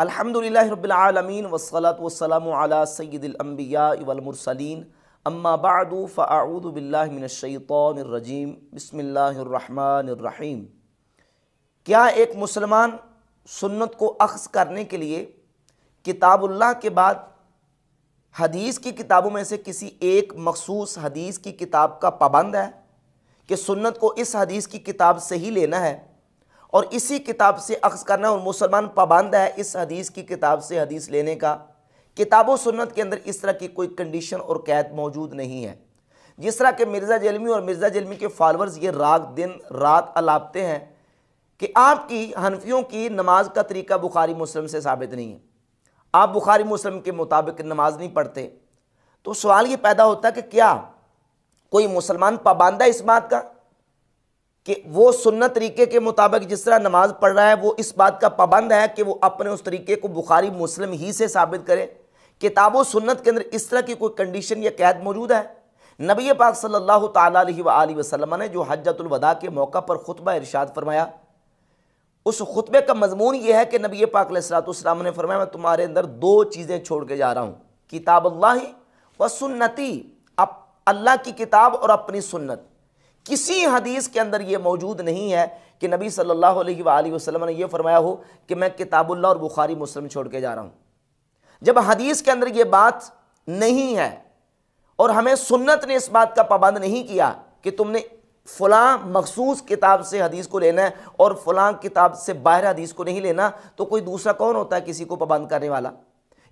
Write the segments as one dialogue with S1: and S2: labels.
S1: अल्हम्दुलिल्लाहि रब्बिल आलमीन वस्सलातु वस्सलामु अला सय्यिदिल अंबिया वल मुरसलीन अम्मा बअदु फ़अऊज़ु बिल्लाहि मिनश शैतानिर रजीम बिस्मिल्लाहिर रहमानिर रहीम। क्या एक मुसलमान सुन्नत को अख्ज़ करने के लिए किताबुल्लाह के बाद हदीस की किताबों में से किसी एक मखसूस हदीस की किताब का पाबंद है कि सुन्नत को इस हदीस की किताब से ही लेना है और इसी किताब से अख्ज़ करना है, और मुसलमान पाबंद है इस हदीस की किताब से हदीस लेने का? किताब व सुन्नत के अंदर इस तरह की कोई कंडीशन और कैद मौजूद नहीं है। जिस तरह के मिर्ज़ा जलमी और मिर्ज़ा जलमी के फॉलोअर्स ये दिन रात अलापते हैं कि आपकी हनफियों की नमाज का तरीका बुखारी मुस्लिम से साबित नहीं है, आप बुखारी मुस्लिम के मुताबिक नमाज नहीं पढ़ते, तो सवाल ये पैदा होता है कि क्या कोई मुसलमान पाबंद है इस बात का कि वो सुन्नत तरीके के मुताबिक जिस तरह नमाज पढ़ रहा है वो इस बात का पाबंद है कि वो अपने उस तरीके को बुखारी मुस्लिम ही से साबित करे? किताब व सुन्नत के अंदर इस तरह की कोई कंडीशन या कैद मौजूद है? नबी पाक सल्लल्लाहु ताला अलैहि वसल्लम ने जो हज्जतुल वदा के मौका पर खुतबा इरशाद फरमाया, उस खुतबे का मजमून यह है कि नबी पाक अलैहिस्सलाम ने फरमाया, मैं तुम्हारे अंदर दो चीज़ें छोड़ के जा रहा हूँ, किताबुल्लाह व सुन्नती, अल्लाह की किताब और अपनी सुन्नत। किसी हदीस के अंदर यह मौजूद नहीं है कि नबी सल्लल्लाहु अलैहि वसल्लम ने यह फरमाया हो कि मैं किताबुल्लाह और बुखारी मुस्लिम छोड़ के जा रहा हूँ। जब हदीस के अंदर यह बात नहीं है और हमें सुन्नत ने इस बात का पाबंद नहीं किया कि तुमने फ़लाँ मखसूस किताब से हदीस को लेना है और फ़लाँ किताब से बाहर हदीस को नहीं लेना, तो कोई दूसरा कौन होता है किसी को पाबंद करने वाला?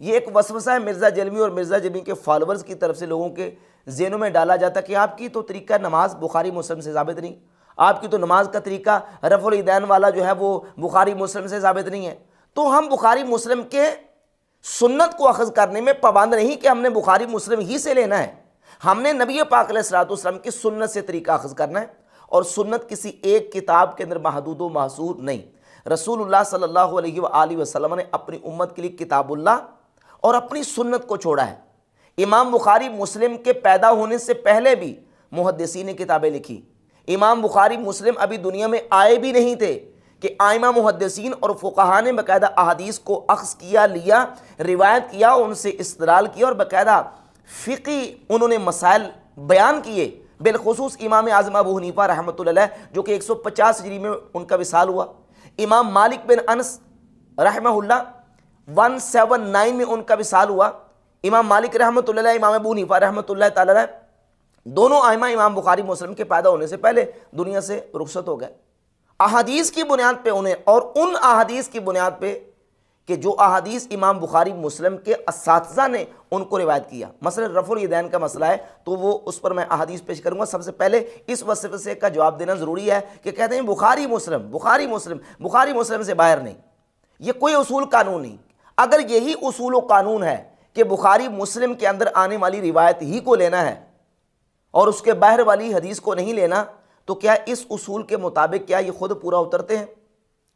S1: ये एक वसवसा है मिर्ज़ा जलमी और मिर्ज़ा जलमी के फॉलोअर्स की तरफ से लोगों के ज़हनों में डाला जाता कि आपकी तो तरीका नमाज बुखारी मुस्लिम से साबित नहीं, आपकी तो नमाज का तरीका रफ़ुल यदैन वाला जो है वो बुखारी मुस्लिम से साबित नहीं है। तो हम बुखारी मुस्लिम के सुन्नत को अख़ज़ करने में पाबंद नहीं कि हमने बुखारी मुस्लिम ही से लेना है, हमने नबी पाक अलैहिस्सलाम की सुन्नत से तरीका अख़ज़ करना है। और सुन्नत किसी एक किताब के अंदर महदूद व महसूर नहीं। रसूलुल्लाह सल्लल्लाहु अलैहि वसल्लम ने अपनी उम्मत के लिए किताबुल्लाह और अपनी सुन्नत को छोड़ा है। इमाम बुखारी मुस्लिम के पैदा होने से पहले भी मुहद्दिसीन ने किताबें लिखी। इमाम बुखारी मुस्लिम अभी दुनिया में आए भी नहीं थे कि आइमा मुहद्दिसीन और फुक़हा ने बाकायदा अहादीस को अख्ज़ किया, लिया, रिवायत किया, उनसे इस्तिदलाल किया और बाकायदा फ़िक़ी उन्होंने मसाइल बयान किए। बिलखुसूस इमाम आज़म अबू हनीफ़ा रहमतुल्लाह अलैह जो कि 150 हिजरी में उनका विसाल हुआ। इमाम मालिक बिन अनस रहमहुल्लाह 179 में उनका विसाल हुआ। इमाम मालिक रहमतुल्लाह अलैह, इमाम अबू हनीफ़ा रहमतुल्लाह ताला अलैह, दोनों आइमा इमाम बुखारी मुस्लिम के पैदा होने से पहले दुनिया से रुखसत हो गए। अहादीस की बुनियाद पे उन्हें, और उन अहादीस की बुनियाद पे कि जो अहादीस इमाम बुखारी मुस्लिम के असातिज़ा ने उनको रिवायत किया। मसलन रफ़ुल यदैन का मसला है तो वो उस पर मैं अहादीस पेश करूँगा। सबसे पहले इस वसवसे का जवाब देना ज़रूरी है कि कहते हैं बुखारी मुस्लिम, बुखारी मुस्लिम, बुखारी मुस्लिम से बाहर नहीं। ये कोई उसूल कानून नहीं। अगर यही उसूल व कानून है कि बुखारी मुस्लिम के अंदर आने वाली रिवायत ही को लेना है और उसके बाहर वाली हदीस को नहीं लेना, तो क्या इस उसूल के मुताबिक क्या ये खुद पूरा उतरते हैं?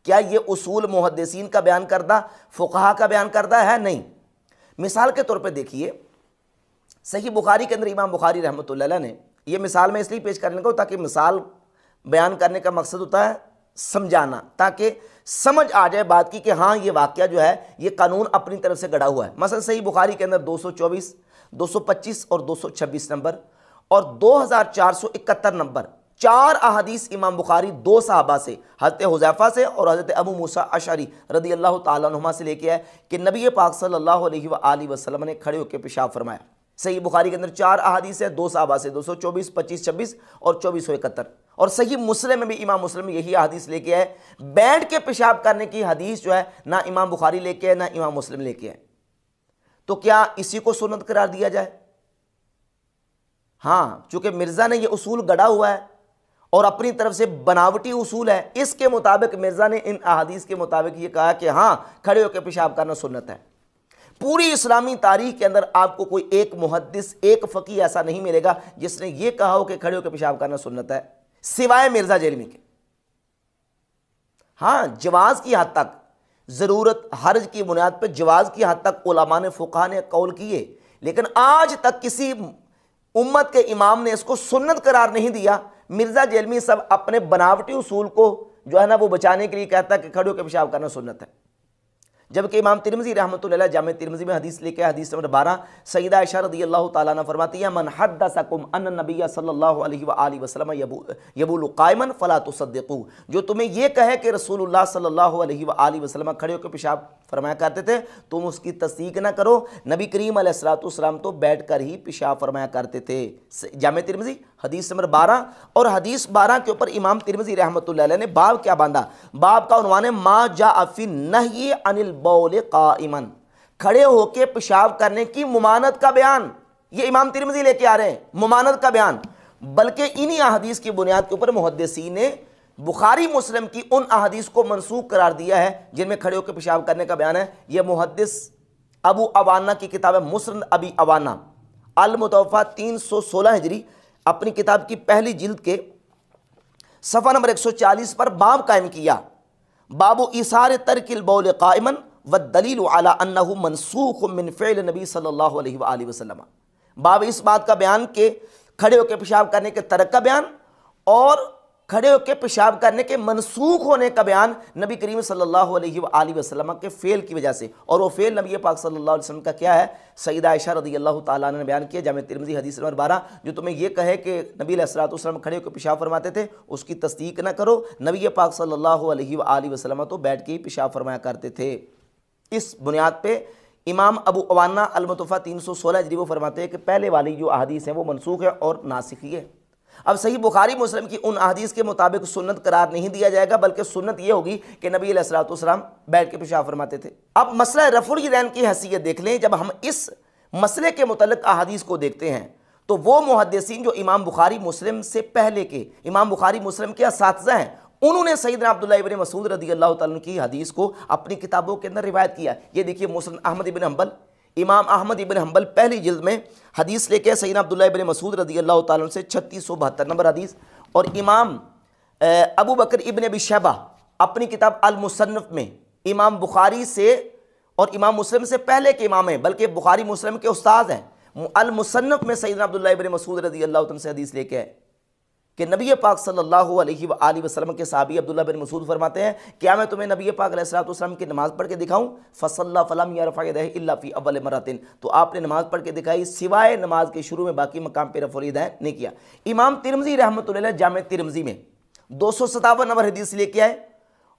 S1: क्या ये उसूल मुहद्दिसीन का बयान करदा, फुक़हा का बयान करदा है? नहीं। मिसाल के तौर पे देखिए, सही बुखारी के अंदर इमाम बुखारी रहमतुल्लाह अलैह ने, ये मिसाल मैं इसलिए पेश करने को ताकि मिसाल बयान करने का मकसद होता है समझाना, ताकि समझ आ जाए बात की कि हाँ ये वाक़या जो है ये कानून अपनी तरफ से गढ़ा हुआ है। मसलन सही बुखारी के अंदर 224, 225 और 226 नंबर और 2471 नंबर 4 अहादीस इमाम बुखारी 2 सहाबा से, हज़रत हुज़ैफ़ा से और हज़रत अबू मूसा अशअरी रदी अल्लाह ताला अन्हुमा से लेके आए कि नबी पाक सल्लल्लाहु अलैहि वसल्लम ने खड़े होकर पेशाब फरमाया। सही बुखारी के अंदर 4 अहादीस है 2 सहाबा से, 224, 25, 26 और 2471। और सही मुस्लिम में भी इमाम मुस्लिम यही हदीस लेके आए। बैठ के पेशाब करने की हदीस जो है ना इमाम बुखारी लेके आए ना इमाम मुस्लिम लेके आए। तो क्या इसी को सुन्नत करार दिया जाए? हाँ, चूंकि मिर्ज़ा ने यह उसूल गढ़ा हुआ है और अपनी तरफ से बनावटी उसूल है, इसके मुताबिक मिर्ज़ा ने इन अहादीस के मुताबिक ये कहा कि हाँ खड़े होकर पेशाब करना सुन्नत है। पूरी इस्लामी तारीख के अंदर आपको कोई एक मुहद्दिस, एक फ़क़ीह ऐसा नहीं मिलेगा जिसने ये कहा हो कि खड़े होकर पेशाब करना सुन्नत है, सिवाय मिर्ज़ा जलमी के। हाँ, जवाज़ की हद तक, ज़रूरत हर्ज की बुनियाद पर जवाज़ की हद तक उलमा ने, फुक़हा ने कौल किए, लेकिन आज तक किसी उम्मत के इमाम ने इसको सुन्नत करार नहीं दिया। मिर्ज़ा जलमी सब अपने बनावटी उसूल को जो है ना वो बचाने के लिए कहता है कि खड़े होकर पेशाब करना सुन्नत है। जबकि इमाम तिरमिज़ी रहमतुल्लाह अलैह जामे तिरमिज़ी में हदीस लेके हदीस नंबर 12, सईदा आयशा रज़ियल्लाहु ताला अन्हा फरमाती है, मन हद्दसकुम अन्न नबिय्य सल्लल्लाहु अलैहि व आलिहि वसल्लम यबूलु कायमन फला तुसद्दिकू, जो तुम्हें यह कहे कि रसूलुल्लाह सल्लल्लाहु अलैहि व आलिहि वसल्लम खड़े होकर पेशाब फरमाया करते थे, तुम उसकी तस्दीक ना करो। नबी करीम अलैहिस्सलातु वस्सलाम तो बैठकर ही पेशाब फरमाया करते थे। जामे तिरमिज़ी हदीस नंबर 12 और हदीस 12 के ऊपर इमाम तिरमिज़ी रहमतुल्लाह अलैह ने बाब क्या बांधा, बाब का उन्वान है मा जाअ फी नही अनिल बौल काइमन, खड़े होकर पेशाब करने की मुमानत का बयान। ये इमाम तिरमिज़ी लेके आ रहे हैं मुमानत का बयान, बल्कि इन्हीं अहदीस की बुनियाद के ऊपर मुहद्दिसीन ने बुखारी मुस्लिम की उन अहदीस को मनसूख करार दिया है जिनमें खड़े होकर पेशाब करने का बयान है। यह मुहद्दिस अबू अवाना की किताब है मुस्नद अबी अवाना अल मुतवफ़ा 316 हिजरी, अपनी किताब की पहली जिल्द के सफ़ा नंबर 140 पर बाब कायम किया, बाबू इसार तरकिल बौल काइमन व दलील अला अन्नहु मनसूख मिन फ़िअल नबी सल्लल्लाहु अलैहि व आलिहि वसल्लम। बाब इस बात का बयान के खड़े होकर पेशाब करने के तर्क का बयान और खड़े होकर पेशाब करने के मनसूख होने का बयान नबी करीम सल्लल्लाहु अलैहि व आलिहि वसल्लम के फ़ेल की वजह से। और वो फ़ेल नबी पाक सल्लल्लाहु अलैहि वसल्लम का क्या है, सईदा आयशा रज़ियल्लाहु ताला अन्हा ने बयान किया जामे तिरमिज़ी हदीस नंबर 12, जो तुम्हें यह कहे कि नबी अलैहिस्सलातु वस्सलाम खड़े होकर पेशाब फरमाते थे, उसकी तस्दीक न करो। नबी पाक सल्लल्लाहु अलैहि व आलिहि वसल्लम तो बैठ के ही पेशाब फरमाया करते थे। इस बुनियाद पे इमाम अबू अवाना अल मुतवफ़ा 316 हिजरी वो फरमाते हैं कि पहले वाली जो अहादीस है वो मनसूख है और नासिखी है। अब सही बुखारी मुस्लिम की उन अहादीस के मुताबिक सुन्नत करार नहीं दिया जाएगा, बल्कि सुन्नत ये होगी कि नबी अलैहिस्सलातु वस्सलाम बैठ के पेशाब फरमाते थे। अब मसला रफ़ुल यदैन की हैसियत देख लें। जब हम इस मसले के मुतल्लिक़ अहादीस को देखते हैं तो वो मुहद्दिसीन जो इमाम बुखारी मुस्लिम से पहले के इमाम बुखारी मुस्लिम के असातिज़ा हैं, उन्होंने सैयदना अब्दुल्लाह इब्न मसूद रज़ियल्लाहु ताला अन्हु की हदीस को अपनी किताबों के अंदर रिवायत किया। ये देखिए मुस्नद अहमद इब्न हंबल, इमाम अहमद इब्न हंबल पहली जिल्द में हदीस लेके सैयदना अब्दुल्लाह इब्न मसूद रज़ियल्लाहु ताला अन्हु से 3672 नंबर हदीस, और इमाम अबू बकर इब्न अबी शैबा अपनी किताब अल मुसन्नफ़ में इमाम बुखारी से और इमाम मुस्लिम से पहले के इमाम हैं, बल्कि बुखारी मुस्लिम के उस्ताद हैं। अल मुसन्नफ़ में सैयदना अब्दुल्लाह इब्न मसूद रज़ियल्लाहु ताला से हदीस लेके है कि नबी पाक सल्लल्लाहु अलैहि व आलिहि वसल्लम के सहाबी अब्दुल्लाह बिन मसूद फरमाते हैं, क्या मैं तुम्हें नबी पाक अलैहिस्सलातु वस्सलाम की नमाज़ पढ़ के दिखाऊं? फसल्ला फलम यरफ़अ यदैहि इल्ला फ़ी अव्वल मरतिन, तो आपने नमाज़ पढ़ के दिखाई सिवाय नमाज के शुरू में, बाकी मकाम पर रफ़अल यदैन नहीं किया। इमाम तिरमिज़ी रहमतुल्लाह अलैह जामे तिरमिज़ी में 257 नंबर हदीस लेके आए,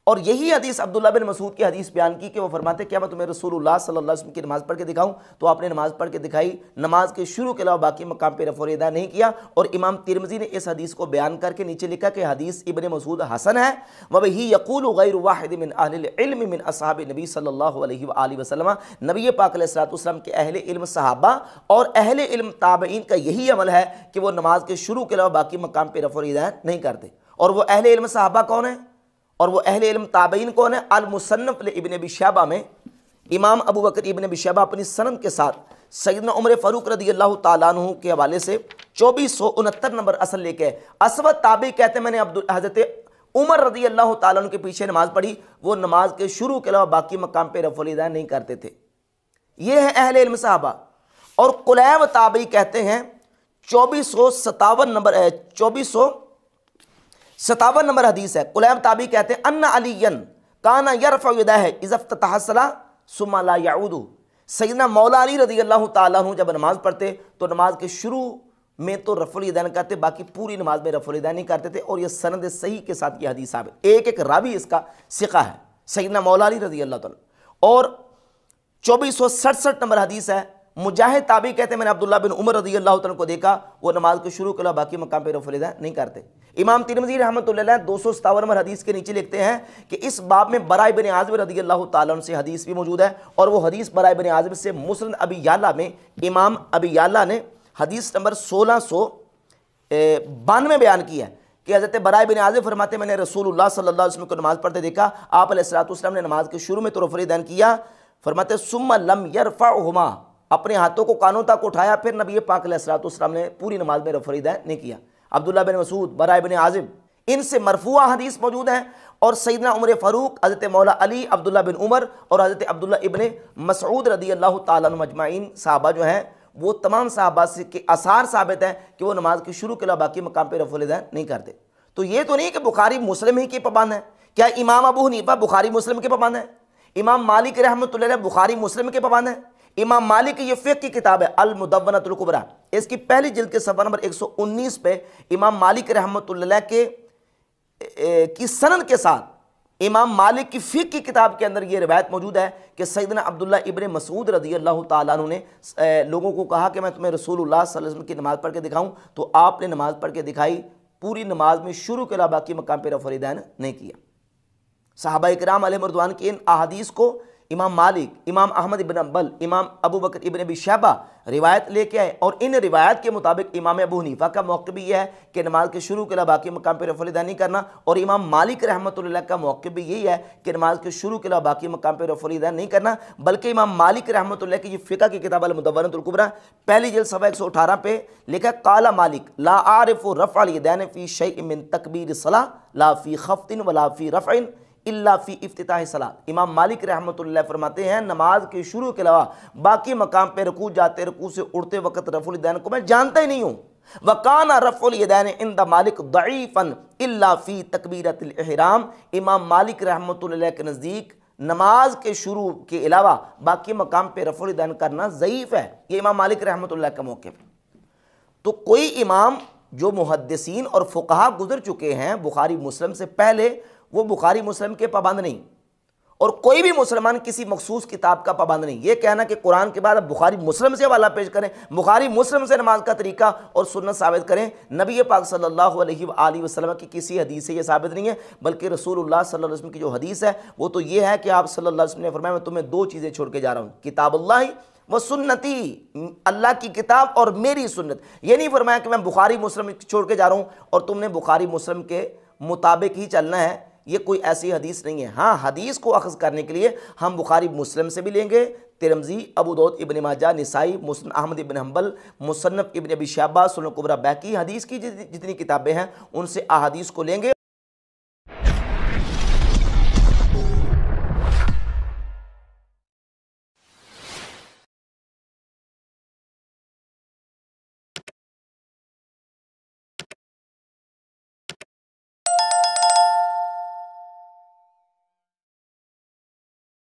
S1: और यही हदीस अब्दुल्लाह बिन मसूद की हदीस बयान की कि वो फरमाते, क्या मैं तुम्हें रसूलुल्लाह सल्लल्लाहु अलैहि वसल्लम की नमाज़ पढ़ के दिखाऊं? तो आपने नमाज़ पढ़ के दिखाई, नमाज के शुरू के अलावा बाकी मकाम पे रफ़अ यदैन नहीं किया। और इमाम तिरमिज़ी ने इस हदीस को बयान करके नीचे लिखा कि हदीस इब्न मसूद हसन है, व वही यक़ूलु गैरु वाहिद मिन अहलिल इल्म मिन अस्हाबि नबी सल्लल्लाहु अलैहि व आलिहि वसल्लम, नबी पाक अलैहिस्सलातु वस्सलाम के अहले इल्म सहाबा और अहले इल्म ताबईन का यही अमल है कि वो नमाज के शुरू के अलावा बाकी मकाम पे रफ़अल यदैन नहीं करते। और वो अहले इल्म सहाबा कौन है और वो अहले इल्म ताबईन कौन है? अल मुसन्नफ़ ले इब्न अबी शैबा में इमाम अबू बकर इब्न अबी शैबा अपनी सनद के साथ सैयदना उमर फ़ारूक रज़ियल्लाहु ताला अन्हु के हवाले से 2469 नंबर असल लेके असवद ताबी कहते हैं, मैंने हज़रत उमर रज़ियल्लाहु ताला अन्हु के पीछे नमाज़ पढ़ी, वो नमाज के शुरू के अलावा बाकी मकाम पर रफ़अल यदैन नहीं करते थे। ये है अहले इल्म सहाबा। और कुलैब ताबी कहते हैं 2457 नंबर हदीस है। कुलैब ताबी कहते हैं अन्ना अलीयन काना यरफ़अ यदैहि इज़ा इफ़्ततह सलाह सुम्मा ला यऊदु, सैयदना मौला अली रज़ियल्लाहु ताला अन्हु जब नमाज़ पढ़ते तो नमाज के शुरू में तो रफ़अल यदैन करते, बाकी पूरी नमाज में रफ़अल यदैन नहीं करते थे। और यह सनद सही के साथ यह हदीस साबित, एक एक रावी इसका सिक़ा है, सैयदना मौला अली रज़ियल्लाहु ताला। और 2467 नंबर हदीस है। मुजाहिद ताबी कहते हैं, मैंने अब्दुल्लाह बिन उमर रज़ियल्लाहु ताला को देखा, वो नमाज के शुरू के अलावा बाकी मकाम पे रफ़अल यदैन नहीं करते। इमाम तिरमिज़ी रहमतुल्लाह अलैह 257 नंबर हदीस के नीचे लिखते हैं कि इस बाब में बरा इब्न आज़िब रज़ियल्लाहु ताला अन्हु से हदीस भी मौजूद है, और वो हदीस बरा इब्न आज़िब से मुस्नद अबी याला में इमाम अबी याला ने हदीस नंबर 1692 बयान किया है कि हज़रत बरा इब्न आज़िब फरमाते, मैंने रसूलुल्लाह सल्लल्लाहु अलैहि वसल्लम को नमाज़ पढ़ते देखा, आप अलैहिस्सलातु वस्सलाम ने नमाज के शुरू में तो रफ़अल यदैन किया, फरमाते सुम्मा लम यरफ़अहुमा, अपने हाथों को कानों तक उठाया, फिर नबी पाक अलैहिस्सलातु वस्सलाम ने पूरी नमाज में रफ़अल यदैन नहीं किया। अब्दुल्लाह बिन मसूद, बरा इब्न आज़िब, इनसे मरफूआ हदीस मौजूद है। और सैयदना उमर फ़ारूक, हज़रत मौला अली, अब्दुल्लाह बिन उमर और हज़रत अब्दुल्लाह इब्न मसऊद रज़ियल्लाहु ताला अन्हुम अजमाइन साहबा जो हैं, वो तमाम साहबा से के आसार साबित हैं कि वो नमाज के शुरू के अलावा बाकी मकाम पर रफ़अल यदैन नहीं करते। तो ये तो नहीं कि बुखारी मुस्लिम ही के पाबंद हैं। क्या इमाम अबू हनीफा बुखारी मुस्लिम के पाबंद हैं? इमाम मालिक रहमतुल्लाह अलैह बुखारी मुस्लिम के पाबंद हैं। इमाम मालिक की ये फ़िक़्ह की किताब है अल मुदव्वनतुल कुबरा, इसकी पहली जिल्द के सफ़ा नंबर 119 पे इमाम मालिक रहमतुल्लाह अलैह की सनद के साथ इमाम मालिक की फ़िक़्ह की किताब के अंदर ये रिवायत मौजूद है कि सैयदना अब्दुल्लाह इब्न मसूद रज़ी अल्लाह ताला अन्हु ने लोगों को कहा कि मैं तुम्हें रसूलुल्लाह सल्लल्लाहु अलैहि वसल्लम की नमाज़ पढ़ के दिखाऊं, तो आपने नमाज़ पढ़ के दिखाई। पूरी नमाज में शुरू के अलावा बाकी मकाम पर रफ़अल यदैन नहीं किया। सहाबा इकराम अलैहिम रिज़वान की इन अहादीस को इमाम मालिक, इमाम अहमद इब्न हंबल, इमाम अबू बकर इब्न अबी शैबा रिवायत लेके आए और इन रिवायत के मुताबिक इमाम अबू हनीफा का मौक़िफ़ भी यह है कि नमाज के शुरू के अलावा बाकी मकाम पर रफ़अल यदैन नहीं करना, और इमाम मालिक रहमतुल्लाह का मौक़िफ़ भी यही है कि नमाज के शुरू के अलावा बाकी मकाम पर रफ़अल यदैन नहीं करना। बल्कि इमाम मालिक रहमतुल्लाह की ये फ़िक़्ह की किताब अल मुदव्वनतुल कुबरा पहली जिल्द सफ़ा 118 पे लिखा काला मालिक ला आरिफ़ु रफ़अल यदैन फ़ी शैइन मिन तकबीर सलाह ला फ़ी ख़फ़्तिन वला फ़ी रफ़इन इल्ला फ़ी इफ्तिताह सलात। इमाम मालिक रहमतुल्लाह फरमाते हैं नमाज के शुरू के अलावा बाकी मकाम पे रुकू जाते, रुकू से उड़ते वक्त रफ़ुल यदैन को मैं जानता ही नहीं हूँ। वकाना रफ़ुल यदैन इंद मालिक दईफ़न इल्ला फ़ी तकबीरतिल इहराम। इमाम मालिक रहमतुल्लाह के नज़दीक नमाज के शुरू के अलावा बाकी मकाम पे रफ़ुल यदैन करना ज़ईफ़ है। ये इमाम मालिक रहमतुल्लाह का मौक़िफ़ है। तो कोई इमाम जो मुहद्दिसीन और फ़ुक़हा गुज़र चुके हैं बुखारी मुस्लिम से पहले, वो बुखारी मुस्लिम के पाबंद नहीं, और कोई भी मुसलमान किसी मखसूस किताब का पाबंद नहीं। ये कहना कि कुरान के बाद अब बुखारी मुस्लिम से हवाला पेश करें, बुखारी मुस्लिम से नमाज का तरीका और सुन्नत साबित करें, नबी पाक सल्लल्लाहु अलैहि वसल्लम की किसी हदीस से ये साबित नहीं है। बल्कि रसूलुल्लाह सल्लल्लाहु अलैहि वसल्लम की जो हदीस है वो तो ये है कि आप सल्लल्लाहु अलैहि वसल्लम ने फरमाया मैं तुम्हें दो चीज़ें छोड़ के जा रहा हूँ, किताबुल्लाह व सुन्नती, अल्लाह की किताब और मेरी सुन्नत। ये नहीं फरमाया कि मैं बुखारी मुस्लिम छोड़ के जा रहा हूँ और तुमने बुखारी मुस्लिम के मुताबिक ही चलना है। ये कोई ऐसी हदीस नहीं है। हाँ, हदीस को अख़ज़ करने के लिए हम बुखारी मुस्लिम से भी लेंगे, तिरमिज़ी, अबू दाऊद, इब्न माजा, निसाई, मुस्नद अहमद इब्न हंबल, मुसन्नफ़ इब्न अबी शैबा, सुनन कुबरा बैकी, हदीस की जितनी किताबें हैं उनसे अहादीस को लेंगे।